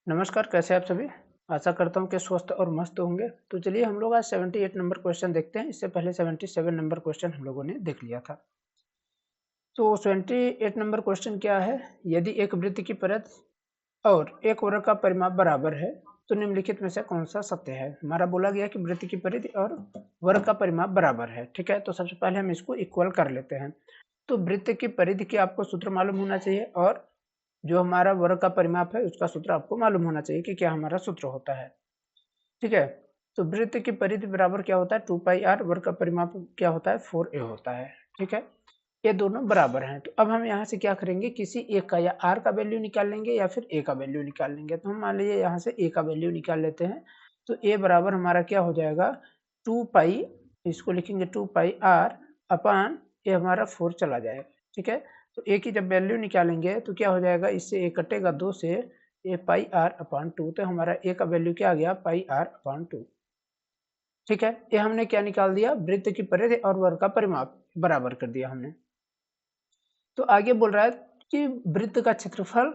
नमस्कार, कैसे हैं आप सभी? आशा करता हूँ कि स्वस्थ और मस्त होंगे। तो चलिए हम लोग आज 78 नंबर क्वेश्चन देखते हैं। इससे पहले 77 नंबर क्वेश्चन हम लोगों ने देख लिया था। तो 78 नंबर क्वेश्चन क्या है? यदि एक वृत्त की परत और एक वक्र का परिमाप बराबर है, तो निम्नलिखित में से कौन सा सत्य है? हमारा बोला गया कि वृत्त की परिधि और वक्र का परिमाप बराबर है, ठीक है? तो सबसे पहले हम इसको इक्वल कर लेते हैं। तो वृत्त की परिधि की आपको सूत्र मालूम होना चाहिए और जो हमारा वर्ग का परिमाप है उसका सूत्र आपको मालूम होना चाहिए कि क्या हमारा सूत्र होता है, ठीक है? तो वृत्त की परिधि बराबर क्या होता है 2 पाई आर, वर्ग का परिमाप क्या होता है 4a होता है, ठीक है? ये दोनों बराबर हैं। तो अब हम यहाँ से क्या करेंगे, किसी एक का या आर का वैल्यू निकाल लेंगे या फिर ए का वैल्यू निकाल लेंगे। तो हम मान लीजिए यहाँ से ए का वैल्यू निकाल लेते हैं। तो ए बराबर हमारा क्या हो जाएगा 2 पाई, इसको लिखेंगे 2 पाई आर अपान ये हमारा 4 चला जाएगा, ठीक है? तो ए की जब वैल्यू निकालेंगे तो क्या हो जाएगा, इससे ए कटेगा 2 से, ये पाई आर अपान 2। तो हमारा ए का वैल्यू क्या आ गया पाई आर अपान 2, ठीक है? ये हमने क्या निकाल दिया, वृत्त की परिधि और वर्ग का परिमाप बराबर कर दिया हमने। तो आगे बोल रहा है कि वृत्त का क्षेत्रफल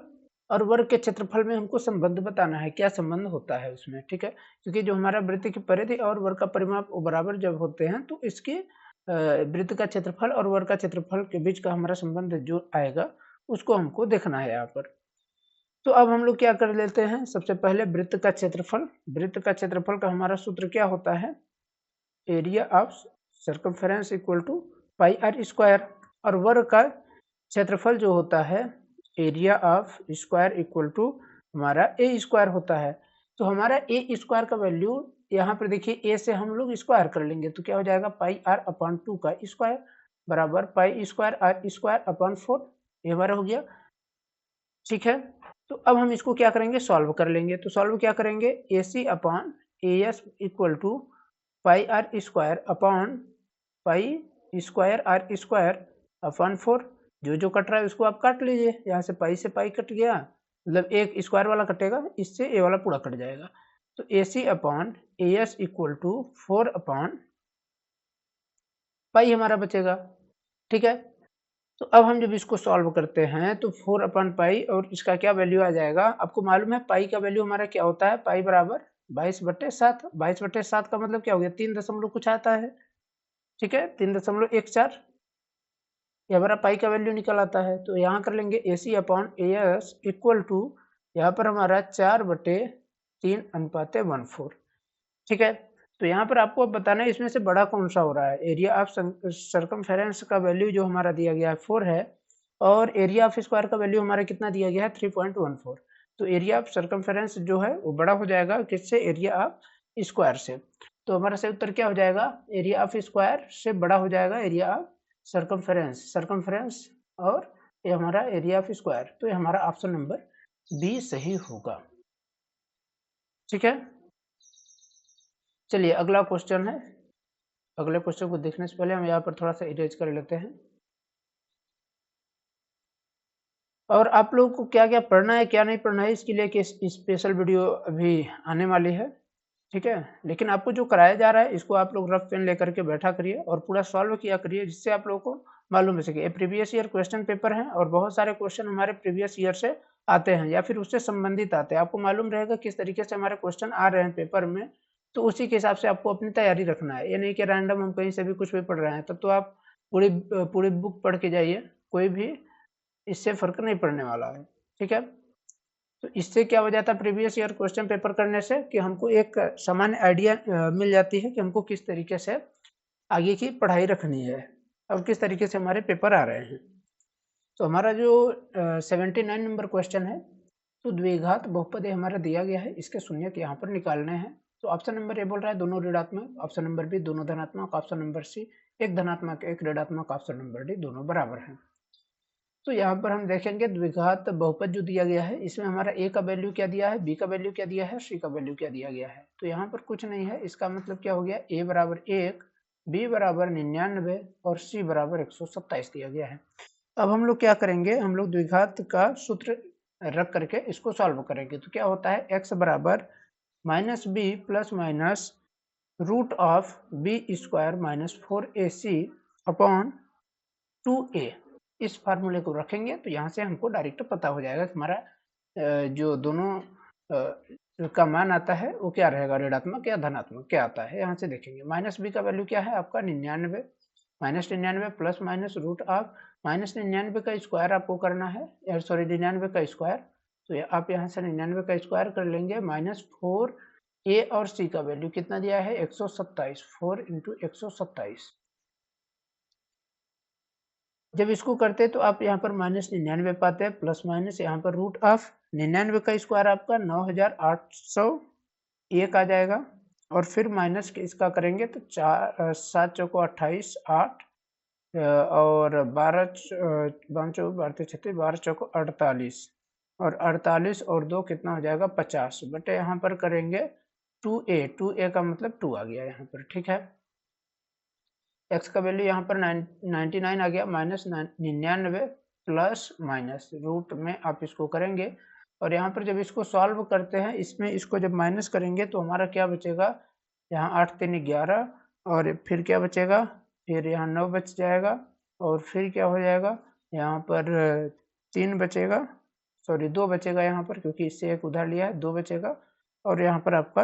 और वर्ग के क्षेत्रफल में हमको संबंध बताना है, क्या संबंध होता है उसमें, ठीक है? क्योंकि जो हमारा वृत्त की परिधि और वर्ग का परिमाप वो बराबर जब होते हैं तो इसके वृत्त का क्षेत्रफल और वर्ग का क्षेत्रफल के बीच का हमारा संबंध जो आएगा उसको हमको देखना है यहाँ पर। तो अब हम लोग क्या कर लेते हैं, सबसे पहले वृत्त का क्षेत्रफल। वृत्त का क्षेत्रफल का हमारा सूत्र क्या होता है, area of circumference equal to pi are square, और वर्ग का क्षेत्रफल जो होता है area of square equal to हमारा ए स्क्वायर होता है। तो हमारा ए स्क्वायर का वैल्यू यहाँ पर देखिए, ए से हम लोग स्क्वायर कर लेंगे तो क्या हो जाएगा पाई आर अपॉन 2 का स्क्वायर बराबर pi square are square upon 4, ये हमारा हो गया, ठीक है? तो अब हम इसको क्या करेंगे, सॉल्व कर लेंगे। तो सॉल्व क्या करेंगे, A C upon A S equal to pi are square upon pi square are square upon 4। जो जो कट रहा है उसको आप काट लीजिए, यहाँ से पाई कट गया, मतलब एक स्क्वायर वाला कटेगा, इससे ए वाला पूरा कट जाएगा। तो A C upon A S equal to 4 upon pi हमारा बचेगा, ठीक है? तो अब हम जब इसको सॉल्व करते हैं तो 4 अपॉन पाई और इसका क्या वैल्यू आ जाएगा, आपको मालूम है पाई का वैल्यू हमारा क्या होता है, पाई बराबर 22/7। 22/7 का मतलब क्या हो गया, 3 दशमलव कुछ आता है, ठीक है? 3.14 ये हमारा पाई का वैल्यू निकल आता है। तो यहाँ कर लेंगे A C upon A S equal to, यहाँ पर हमारा 4/3:14, ठीक है? तो यहाँ पर आपको अब बताना है इसमें से बड़ा कौन सा हो रहा है। एरिया ऑफ सर्कमफेरेंस का वैल्यू जो हमारा दिया गया है 4 है, और एरिया ऑफ स्क्वायर का वैल्यू हमारा कितना दिया गया है 3.14। तो एरिया ऑफ सर्कमफेरेंस जो है वो बड़ा हो जाएगा किससे, एरिया ऑफ स्क्वायर से। तो हमारा सही उत्तर क्या हो जाएगा, एरिया ऑफ स्क्वायर से बड़ा हो जाएगा एरिया ऑफ सर्कमफेरेंस। सर्कमफेरेंस और ये हमारा एरिया ऑफ स्क्वायर, तो ये हमारा ऑप्शन नंबर बी सही होगा, ठीक है? चलिए अगला क्वेश्चन है। अगले क्वेश्चन को देखने से पहले हम यहाँ पर थोड़ा सा इरेज कर लेते हैं। और आप लोगों को क्या क्या पढ़ना है क्या नहीं पढ़ना है इसके लिए कि स्पेशल वीडियो अभी आने वाली है, ठीक है? लेकिन आपको जो कराया जा रहा है इसको आप लोग रफ पेन लेकर के बैठा करिए और पूरा सॉल्व किया करिए, जिससे आप लोगों को मालूम हो सके। ये प्रीवियस ईयर क्वेश्चन पेपर है और बहुत सारे क्वेश्चन हमारे प्रीवियस ईयर से आते हैं या फिर उससे संबंधित आते हैं। आपको मालूम रहेगा किस तरीके से हमारे क्वेश्चन आ रहे हैं पेपर में, तो उसी के हिसाब से आपको अपनी तैयारी रखना है। ये नहीं कि रैंडम हम कहीं से भी कुछ भी पढ़ रहे हैं, तब तो आप पूरी पूरी बुक पढ़ के जाइए, कोई भी इससे फर्क नहीं पड़ने वाला है, ठीक है? तो इससे क्या हो जाता है प्रीवियस ईयर क्वेश्चन पेपर करने से, कि हमको एक सामान्य आइडिया मिल जाती है कि हमको किस तरीके से आगे की पढ़ाई रखनी है और किस तरीके से हमारे पेपर आ रहे हैं। तो हमारा जो 79 नंबर क्वेश्चन है, तो द्विघात बहुपद हमारा दिया गया है, इसके शून्यक यहाँ पर निकालने हैं। तो ऑप्शन नंबर ए बोल रहा है दोनों ऋणात्मक, ऑप्शन नंबर बी दोनों धनात्मक, ऑप्शन नंबर सी एक धनात्मक एक ऋणात्मक, ऑप्शन नंबर डी दोनों बराबर हैं। तो यहाँ पर हम देखेंगे द्विघात बहुपद जो दिया गया है, इसमें हमारा ए का वैल्यू क्या दिया है, बी का वैल्यू क्या दिया है, सी का वैल्यू क्या दिया गया है। तो यहाँ पर कुछ नहीं है, इसका मतलब क्या हो गया, ए बराबर 1, बी बराबर 99 और सी बराबर 127 दिया गया है। अब हम लोग क्या करेंगे, हम लोग द्विघात का सूत्र रख करके इसको सॉल्व करेंगे। तो क्या होता है, एक्स बराबर minus b plus minus root of b square minus 4ac upon 2a। इस फार्मूले को रखेंगे तो यहाँ से हमको डायरेक्ट पता हो जाएगा कि हमारा जो दोनों का मान आता है वो क्या रहेगा, ऋणात्मक या धनात्मक क्या आता है, यहाँ से देखेंगे। माइनस बी का वैल्यू क्या है आपका 99, minus 99 plus minus root of minus 99 का स्क्वायर आपको करना है, सॉरी 99 का स्क्वायर, तो आप यहाँ से 99 का स्क्वायर कर लेंगे, माइनस 4 ए और सी का वैल्यू कितना दिया है 127, 4 इंटू 127। जब इसको करते हैं तो आप यहाँ पर माइनस 99 पाते हैं, प्लस माइनस यहाँ पर रूट ऑफ 99 का स्क्वायर आपका 9801 आ जाएगा, और फिर माइनस इसका करेंगे तो 7 चौको 28, 8 और 12 चौको 12 चौको 48, और 48 और 2 कितना हो जाएगा 50 बटे यहाँ पर करेंगे 2a का मतलब 2 आ गया यहाँ पर, ठीक है। x का वैल्यू यहाँ पर 99 आ गया, माइनस 99 प्लस माइनस रूट में आप इसको करेंगे, और यहाँ पर जब इसको सॉल्व करते हैं इसमें इसको जब माइनस करेंगे तो हमारा क्या बचेगा, यहाँ 8 3 11, और फिर क्या बचेगा, फिर यहाँ 9 बच जाएगा, और फिर क्या हो जाएगा यहाँ पर 3 बचेगा, सॉरी 2 बचेगा यहाँ पर, क्योंकि इससे एक उधार लिया है, 2 बचेगा, और यहाँ पर आपका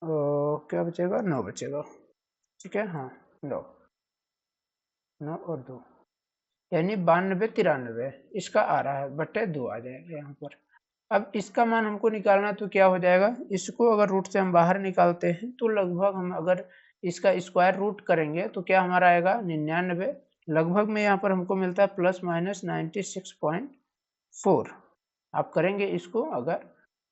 क्या बचेगा 9 बचेगा, ठीक है। हाँ 9 और 2 यानी 92 93 इसका आ रहा है, बटे 2 आ जाएगा यहाँ पर। अब इसका मान हमको निकालना है तो क्या हो जाएगा, इसको अगर रूट से हम बाहर निकालते हैं तो लगभग हम अगर इसका स्क्वायर रूट करेंगे तो क्या हमारा आएगा 99, लगभग में यहाँ पर हमको मिलता है प्लस माइनस 96.4। आप करेंगे इसको अगर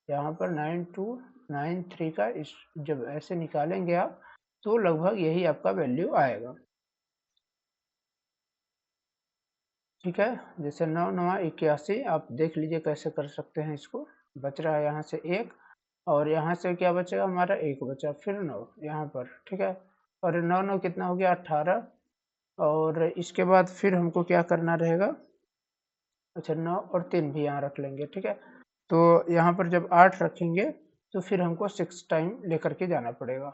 यहाँ पर 9293 का इस जब ऐसे निकालेंगे आप तो लगभग यही आपका वैल्यू आएगा, ठीक है। जैसे 9 9 81 आप देख लीजिए कैसे कर सकते हैं इसको, बच रहा है यहाँ से 1, और यहाँ से क्या बचेगा हमारा 1 बचा, फिर 9 यहाँ पर, ठीक है, और 9 9 कितना हो गया 18, और इसके बाद फिर हमको क्या करना रहेगा, अच्छा 9 और 3 भी यहाँ रख लेंगे, ठीक है। तो यहाँ पर जब 8 रखेंगे तो फिर हमको 6 टाइम लेकर के जाना पड़ेगा,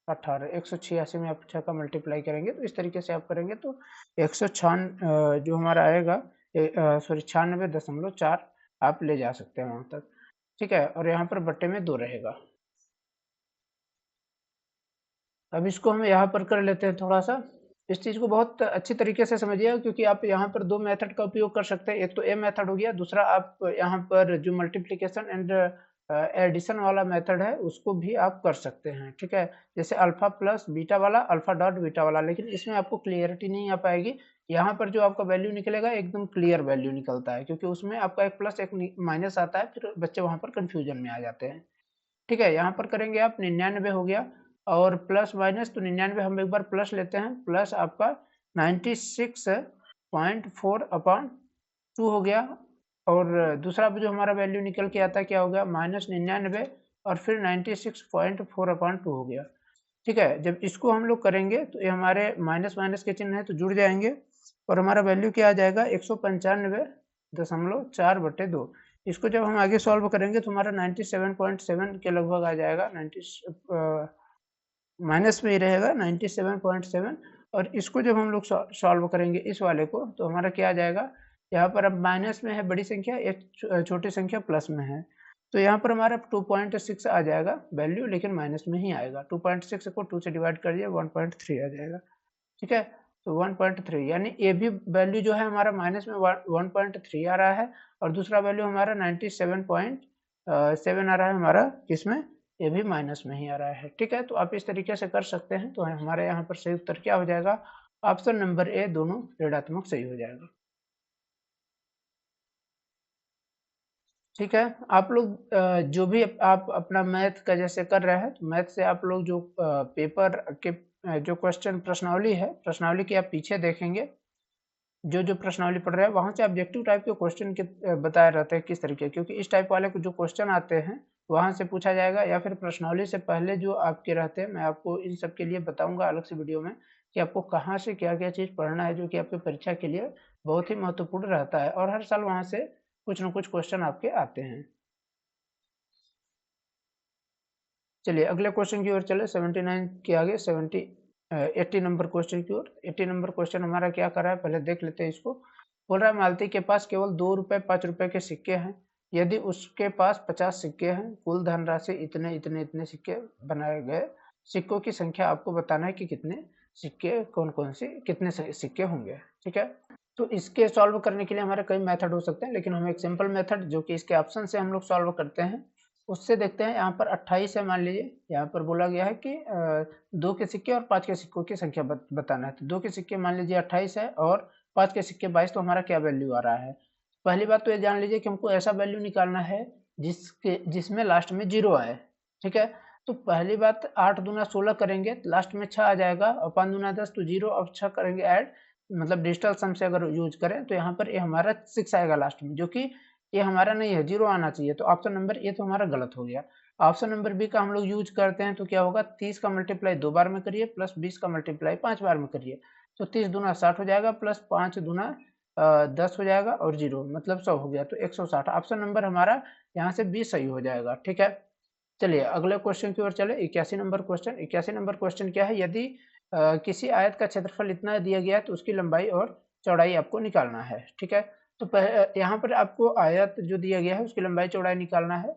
18 186 में आप 6 का मल्टीप्लाई करेंगे तो इस तरीके से आप करेंगे तो 196 जो हमारा आएगा, सॉरी 96.4 आप ले जा सकते हैं वहाँ तक, ठीक है, और यहाँ पर बट्टे में 2 रहेगा। अब इसको हम यहाँ पर कर लेते हैं थोड़ा सा, इस चीज़ को बहुत अच्छी तरीके से समझिएगा, क्योंकि आप यहाँ पर 2 मेथड का उपयोग कर सकते हैं, एक तो ए मेथड हो गया, दूसरा आप यहाँ पर जो मल्टीप्लिकेशन एंड एडिशन वाला मेथड है उसको भी आप कर सकते हैं, ठीक है। जैसे अल्फा प्लस बीटा वाला, अल्फा डॉट बीटा वाला, लेकिन इसमें आपको क्लियरिटी नहीं आ पाएगी। यहाँ पर जो आपका वैल्यू निकलेगा एकदम क्लियर वैल्यू निकलता है, क्योंकि उसमें आपका एक प्लस एक माइनस आता है, फिर बच्चे वहाँ पर कन्फ्यूजन में आ जाते हैं, ठीक है। यहाँ पर करेंगे आप 99 हो गया, और प्लस माइनस तो 99 हम एक बार प्लस लेते हैं, प्लस आपका 96.4/2 हो गया, और दूसरा जो हमारा वैल्यू निकल के आता है क्या हो गया माइनस 99 और फिर 96.4/2 हो गया, ठीक है। जब इसको हम लोग करेंगे तो ये हमारे माइनस माइनस के चिन्ह है तो जुड़ जाएंगे, और हमारा वैल्यू क्या आ जाएगा 195.4/2। इसको जब हम आगे सॉल्व करेंगे तो हमारा 97.7 के लगभग आ जाएगा, 90 माइनस में ही रहेगा 97.7, और इसको जब हम लोग सॉल्व करेंगे इस वाले को तो हमारा क्या आ जाएगा, यहाँ पर अब माइनस में है बड़ी संख्या, एक छोटी संख्या प्लस में है, तो यहाँ पर हमारा 2.6 आ जाएगा वैल्यू, लेकिन माइनस में ही आएगा, 2.6 को 2 से डिवाइड कर दिए 1.3 आ जाएगा, ठीक है। तो 1.3 यानी ये भी वैल्यू जो है हमारा माइनस में 1.3 आ रहा है, और दूसरा वैल्यू हमारा 97.7 आ रहा है हमारा, किसमें, ये भी माइनस में ही आ रहा है, ठीक है। तो आप इस तरीके से कर सकते हैं, तो हमारे यहाँ पर सही उत्तर क्या हो जाएगा, ऑप्शन नंबर ए दोनों ऋणात्मक सही हो जाएगा, ठीक है। आप लोग जो भी आप अपना मैथ का जैसे कर रहे हैं, तो मैथ से आप लोग जो पेपर के जो क्वेश्चन प्रश्नावली है, प्रश्नावली की आप पीछे देखेंगे, जो प्रश्नावली पढ़ रहे हैं वहाँ से ऑब्जेक्टिव टाइप के क्वेश्चन के बताए रहते हैं किस तरीके, क्योंकि इस टाइप वाले जो क्वेश्चन आते हैं वहाँ से पूछा जाएगा, या फिर प्रश्नावली से पहले जो आपके रहते हैं, मैं आपको इन सब के लिए बताऊंगा अलग से वीडियो में कि आपको कहाँ से क्या क्या चीज़ पढ़ना है, जो कि आपके परीक्षा के लिए बहुत ही महत्वपूर्ण रहता है, और हर साल वहाँ से कुछ न कुछ क्वेश्चन आपके आते हैं। चलिए अगले क्वेश्चन की ओर चले, 79 के आगे 80 नंबर क्वेश्चन की ओर। 80 नंबर क्वेश्चन हमारा क्या कर रहा है पहले देख लेते हैं इसको। बोल रहा है मालती के पास केवल 2 रुपए 5 रुपए के सिक्के हैं, यदि उसके पास 50 सिक्के हैं, कुल धनराशि इतने इतने इतने सिक्के बनाए गए, सिक्कों की संख्या आपको बताना है कि कितने सिक्के, कौन कौन से कितने सिक्के होंगे। ठीक है, तो इसके सॉल्व करने के लिए हमारे कई मेथड हो सकते हैं, लेकिन हम एक सिंपल मेथड जो कि इसके ऑप्शन से हम लोग सॉल्व करते हैं उससे देखते हैं। यहाँ पर 28 है, मान लीजिए यहाँ पर बोला गया है कि 2 के सिक्के और 5 के सिक्कों की संख्या बताना है। तो 2 के सिक्के मान लीजिए 28 है और 5 के सिक्के 22, तो हमारा क्या वैल्यू आ रहा है। पहली बात तो ये जान लीजिए कि हमको ऐसा वैल्यू निकालना है जिसमें लास्ट में 0 आए। ठीक है, तो पहली बात 8 दूना 16 करेंगे तो लास्ट में 6 आ जाएगा, और 5 दूना 10 तो 0 और 6 करेंगे ऐड, मतलब डिजिटल सम से अगर यूज करें तो यहाँ पर ये हमारा 6 आएगा लास्ट में, जो कि ये हमारा नहीं है, 0 आना चाहिए। तो ऑप्शन नंबर ए तो हमारा गलत हो गया। ऑप्शन नंबर बी का हम लोग यूज करते हैं तो क्या होगा, 30 का मल्टीप्लाई 2 बार में करिए प्लस 20 का मल्टीप्लाई 5 बार में करिए, तो 30 दूना 60 हो जाएगा प्लस 5 दूना 10 हो जाएगा और 0 मतलब 100 हो गया, तो 160। ऑप्शन नंबर हमारा यहाँ से 20 सही हो जाएगा। ठीक है, चलिए अगले क्वेश्चन की ओर चले। 81 नंबर क्वेश्चन। 81 नंबर क्वेश्चन क्या है, यदि किसी आयत का क्षेत्रफल इतना दिया गया है तो उसकी लंबाई और चौड़ाई आपको निकालना है। ठीक है, तो यहाँ पर आपको आयत जो दिया गया है उसकी लंबाई चौड़ाई निकालना है।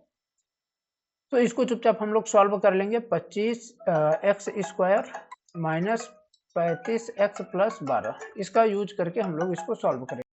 तो इसको चुपचाप हम लोग सॉल्व कर लेंगे। 25 x square minus 35 x plus 12, इसका यूज करके हम लोग इसको सॉल्व करेंगे।